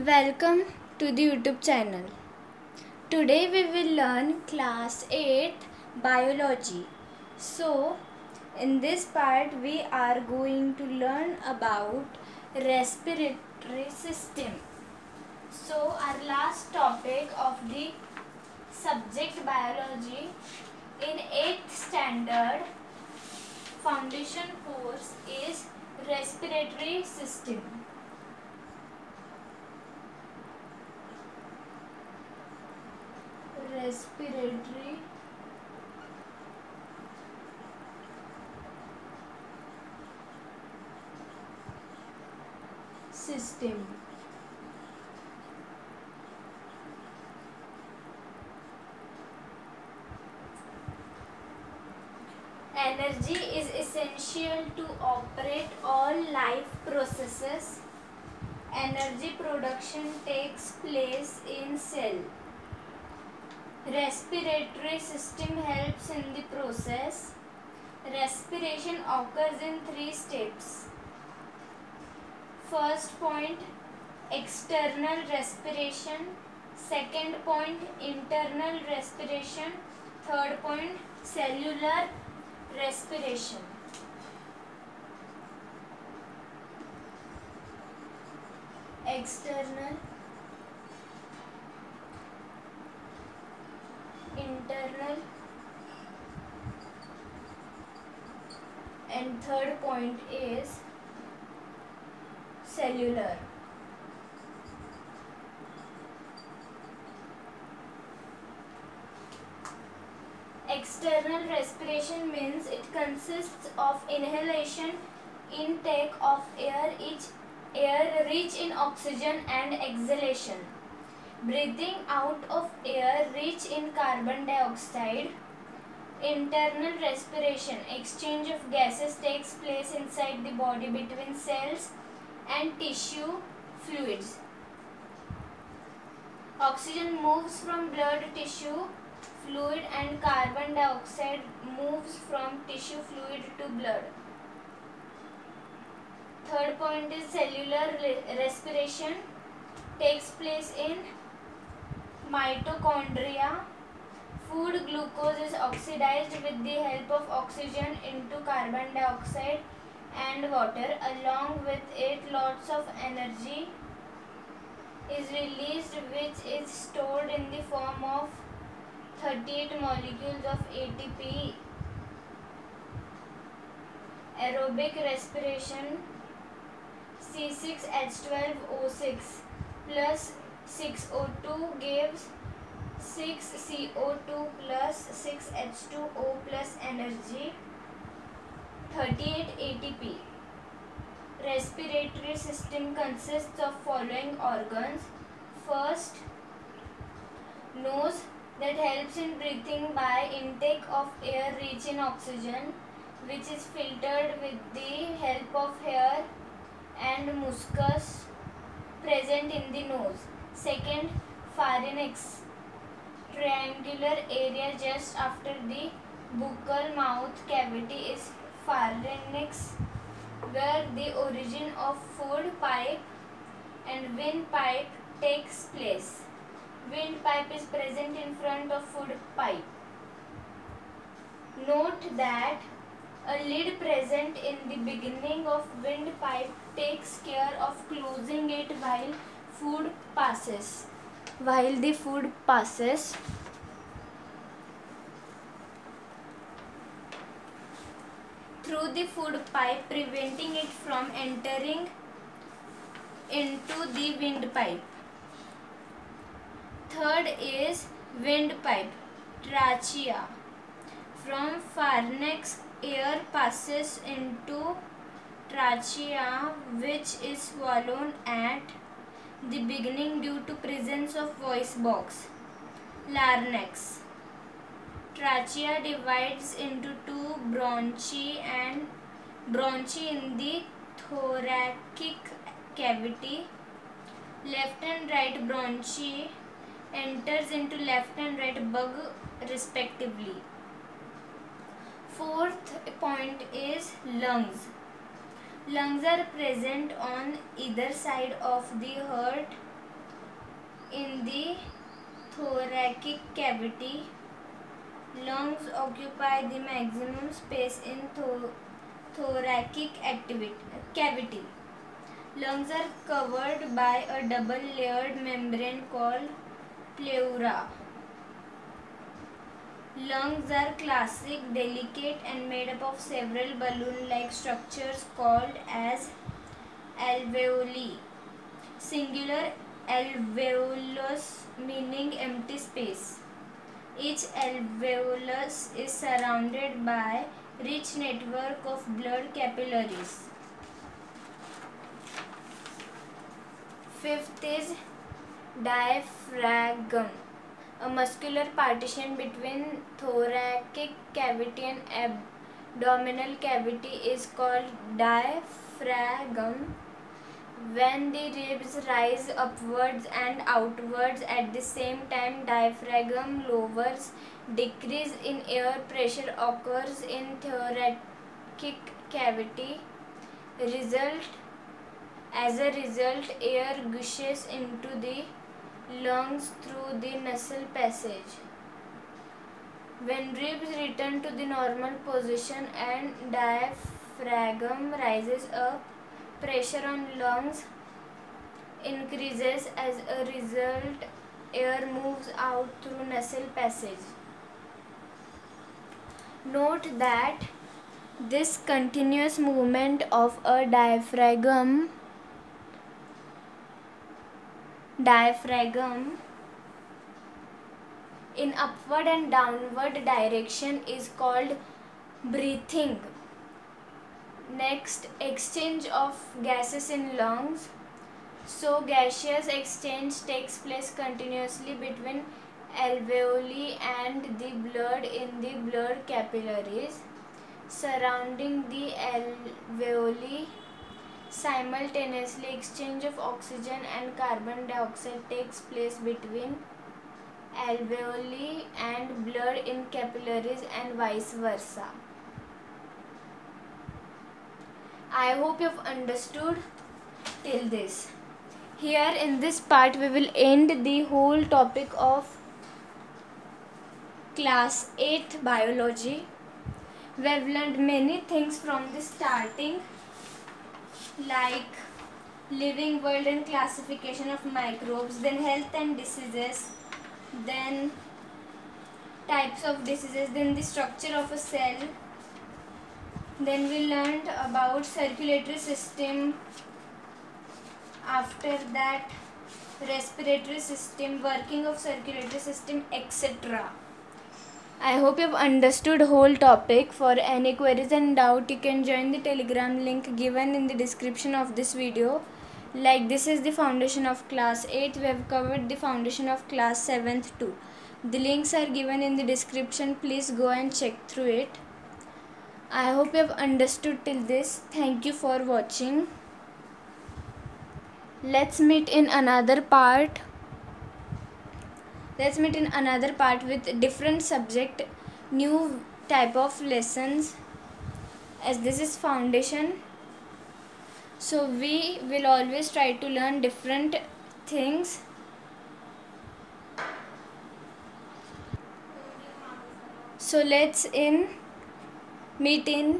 Welcome to the YouTube channel. Today we will learn class 8 biology. So, in this part we are going to learn about respiratory system. So, our last topic of the subject biology in 8th standard foundation course is respiratory system. Respiratory system. Energy is essential to operate all life processes. Energy production takes place in cell. Respiratory system helps in the process. Respiration occurs in 3 steps. First point, external respiration. Second point, internal respiration. Third point, cellular respiration. External, internal, and third point is cellular. External respiration means it consists of inhalation, intake of air rich in oxygen, and exhalation, breathing out of air rich in carbon dioxide. Internal respiration, exchange of gases takes place inside the body between cells and tissue fluids. Oxygen moves from blood tissue fluid and carbon dioxide moves from tissue fluid to blood. Third point is cellular respiration takes place in mitochondria. Food glucose is oxidized with the help of oxygen into carbon dioxide and water. Along with it, lots of energy is released, which is stored in the form of 38 molecules of ATP. Aerobic respiration, C6H12O6 plus 6O2 gives 6CO2 plus 6H2O plus energy, 38 ATP. Respiratory system consists of following organs. First, nose, that helps in breathing by intake of air rich in oxygen, which is filtered with the help of hair and mucus present in the nose. Second, pharynx, triangular area just after the buccal mouth cavity is pharynx, where the origin of food pipe and windpipe takes place. Windpipe is present in front of food pipe. Note that a lid present in the beginning of windpipe takes care of closing it while food passes. While the food passes, through the food pipe, preventing it from entering into the windpipe. Third is windpipe, trachea. From pharynx, air passes into trachea, which is swollen at the beginning due to presence of voice box. Larynx, trachea divides into two bronchi in the thoracic cavity. Left and right bronchi enters into left and right bug respectively. Fourth point is lungs. Lungs are present on either side of the heart in the thoracic cavity. Lungs occupy the maximum space in thoracic cavity. Lungs are covered by a double-layered membrane called pleura. Lungs are classic, delicate and made up of several balloon-like structures called as alveoli. Singular alveolus meaning empty space. Each alveolus is surrounded by rich network of blood capillaries. Fifth is diaphragm, a muscular partition between thoracic cavity and abdominal cavity is called diaphragm. When the ribs rise upwards and outwards at the same time, diaphragm lowers. Decrease in air pressure occurs in thoracic cavity. As a result, air gushes into the lungs through the nasal passage. When ribs return to the normal position and diaphragm rises up, pressure on lungs increases. As a result, air moves out through nasal passage. Note that this continuous movement of a diaphragm in upward and downward direction is called breathing. Next, exchange of gases in lungs. So gaseous exchange takes place continuously between alveoli and the blood in the blood capillaries surrounding the alveoli. Simultaneously, exchange of oxygen and carbon dioxide takes place between alveoli and blood in capillaries and vice versa. I hope you have understood till this. Here in this part we will end the whole topic of class 8 biology. We have learned many things from the starting, like living world and classification of microbes, then health and diseases, then types of diseases, then the structure of a cell. Then we learned about circulatory system. After that, respiratory system, working of circulatory system, etc. I hope you have understood whole topic. For any queries and doubt, you can join the Telegram link given in the description of this video. Like, this is the foundation of class 8. We have covered the foundation of class 7th too. The links are given in the description. Please go and check through it. I hope you have understood till this. Thank you for watching. Let's meet in another part. With different subject, new type of lessons, as this is foundation. So we will always try to learn different things. So let's meet in